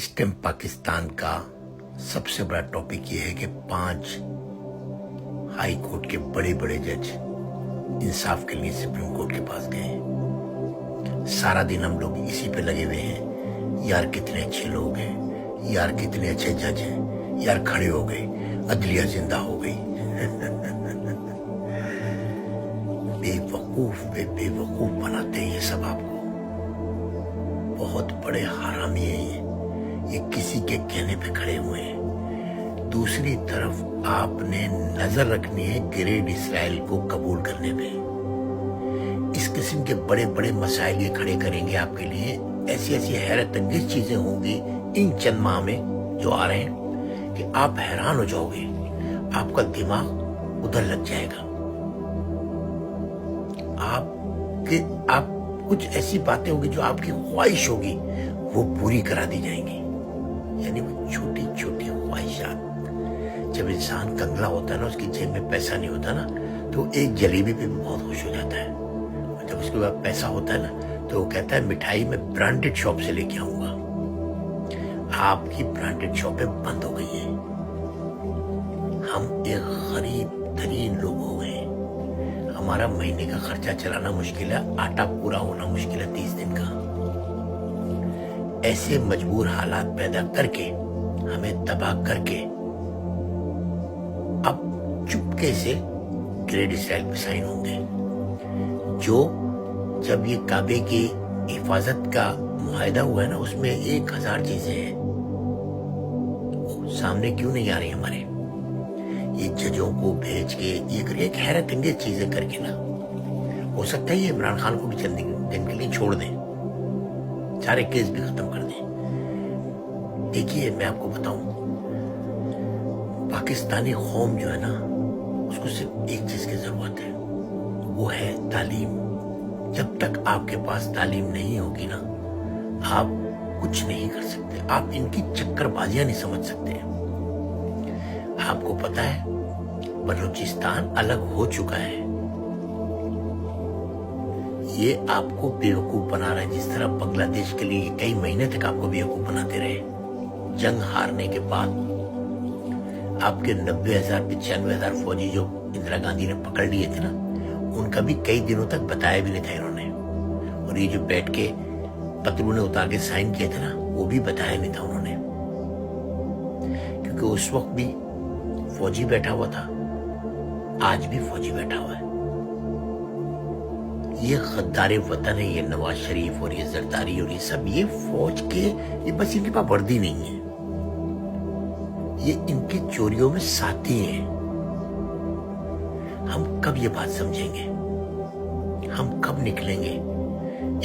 اس time Pakistan کا سب سے بڑا ٹاپک یہ ہے کہ 5 ہائی کورٹ کے بڑے بڑے جج انصاف کے لیے سپریم کورٹ کے پاس گئے ہیں۔ سارا دن ہم لوگ اسی پہ لگے ہوئے ہیں، یار کتنے اچھے لوگ ہیں، یار کتنے اچھے جج ہیں، یار کھڑے ہو گئے، عدلیہ زندہ ہو گئی۔ بے وقوف بناتے ہیں یہ سب آپ کو، بہت بڑے حرامی ہیں یہ کسی کے کہنے پہ کھڑے ہوئے ہیں۔ دوسری طرف آپ نے نظر رکھنی ہے گریٹ اسرائیل کو قبول کرنے پہ۔ اس قسم کے بڑے بڑے مسائل یہ کھڑے کریں گے آپ کے لیے، ایسی ایسی حیرت انگیز چیزیں ہوں گی ان چند ماہ میں جو آ رہے ہیں کہ آپ حیران ہو جاؤ گے، آپ کا دماغ ادھر لگ جائے گا۔ آپ کچھ ایسی باتیں ہوگی جو آپ کی خواہش ہوگی وہ پوری کرا دی جائیں گی، یعنی وہ چھوٹی چھوٹی خواہشات۔ جب انسان کنگلا ہوتا ہے نا، اس کی جیب میں پیسہ نہیں ہوتا نا، تو ایک جلیبی پہ بھی بہت خوش ہو جاتا ہے، اور جب اس کے بعد پیسہ ہوتا ہے نا تو وہ کہتا ہے مٹھائی میں برانڈڈ شاپ سے لے کے آؤں گا۔ آپ کی برانڈڈ شاپیں بند ہو گئی ہیں، ہم ایک غریب ترین لوگ ہو گئے ہیں، ہمارا مہینے کا خرچہ چلانا مشکل ہے، آٹا پورا ہونا مشکل ہے 30 دن کا۔ ایسے مجبور حالات پیدا کر کے، ہمیں تباہ کر کے، اب چپکے سے گریٹ اسرائیل پہ سائن ہوں گے، جو جب یہ کعبے کی حفاظت کا معاہدہ ہوا ہے نا، اس میں 1000 چیزیں ہیں، سامنے کیوں نہیں آ رہی ہمارے؟ یہ ججوں کو بھیج کے یہ ایک حیرت انگیز چیزیں کر کے نا، ہو سکتا ہے یہ عمران خان کو بھی چند دن کے لیے چھوڑ دیں، سارے کیس بھی ختم کر دیں۔ دیکھیے میں آپ کو بتاؤں، پاکستانی قوم جو ہے نا، اس کو صرف ایک چیز کی ضرورت ہے، وہ ہے تعلیم۔ جب تک آپ کے پاس تعلیم نہیں ہوگی نا، آپ کچھ نہیں کر سکتے، آپ ان کی چکر بازیاں نہیں سمجھ سکتے۔ آپ کو پتا ہے بلوچستان الگ ہو چکا ہے، یہ آپ کو بیوقوف بنا رہا ہے، جس طرح بنگلہ دیش کے لیے کئی مہینے تک آپ کو بیوقوف بناتے رہے۔ جنگ ہارنے کے بعد آپ کے 90,000 95,000 فوجی جو اندرا گاندھی نے پکڑ لیے تھے نا، ان کا بھی کئی دنوں تک بتایا بھی نہیں تھا انہوں نے، اور یہ جو بیٹھ کے پتلونے اتار کے سائن کیے تھے نا، وہ بھی بتایا نہیں تھا انہوں نے، کیونکہ اس وقت بھی فوجی بیٹھا ہوا تھا، آج بھی فوجی بیٹھا ہوا ہے۔ یہ غدار وطن ہے، یہ نواز شریف اور یہ زرداری اور یہ سب، یہ فوج کے، یہ بس ان کے پاس وردی نہیں ہے، یہ ان کی چوریوں میں ساتھی ہیں۔ ہم کب یہ بات سمجھیں گے؟ ہم کب نکلیں گے؟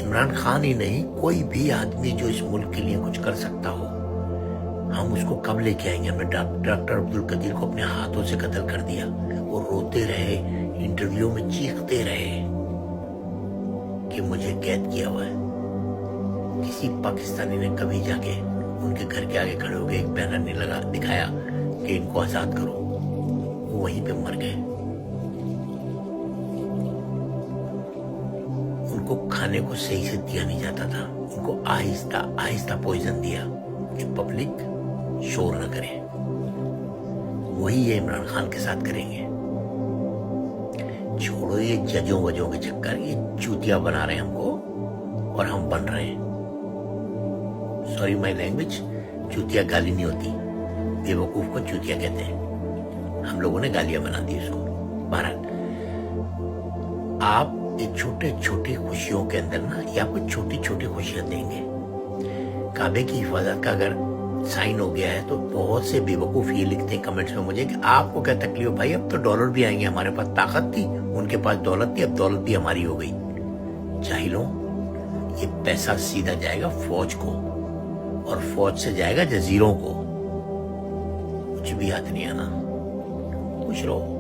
عمران خان ہی نہیں، کوئی بھی آدمی جو اس ملک کے لیے کچھ کر سکتا ہو، ہم اس کو کب لے کے آئیں گے؟ ہم نے ڈاکٹر عبدالقدیر کو اپنے ہاتھوں سے قتل کر دیا، وہ روتے رہے، انٹرویو میں چیختے رہے کہ مجھے قید کیا ہوا ہے۔ کسی پاکستانی نے کبھی جا کے ان کے گھر کے آگے کھڑے ہو کے ایک بینر نہیں لگا دکھایا کہ ان کو آزاد کرو؟ وہ وہیں پہ مر گئے۔ ان کو کھانے کو صحیح سے دیا نہیں جاتا تھا، ان کو آہستہ آہستہ پوائزن دیا کہ پبلک شور نہ کرے۔ وہی یہ عمران خان کے ساتھ کریں گے۔ چھوڑو یہ ججوں وجوں کے چکر، یہ چوتیا بنا رہے ہیں ہم کو اور ہم بن رہے ہیں۔ سوری مائی لینگویج، چوتیا گالی نہیں ہوتی، بے وقوف کو چوتیا کہتے ہیں، ہم لوگوں نے گالیاں بنا دی اس کو۔ بہرحال آپ یہ چھوٹے چھوٹی خوشیوں کے اندر نا، یہ آپ کو چھوٹی چھوٹی خوشیاں دیں گے۔ کعبے کی حفاظت کا اگر سائن ہو گیا ہے تو بہت سے بے وقوف یہ لکھتے ہیں کمنٹس میں مجھے کہ آپ کو کیا تکلیف؟ بھائی اب تو ڈالر بھی آئیں گے، ہمارے پاس طاقت تھی، ان کے پاس دولت تھی، اب دولت بھی ہماری ہو گئی۔ جاہلوں، یہ پیسہ سیدھا جائے گا فوج کو، اور فوج سے جائے گا جزیروں کو، کچھ بھی یاد نہیں آنا۔ خوش رہو۔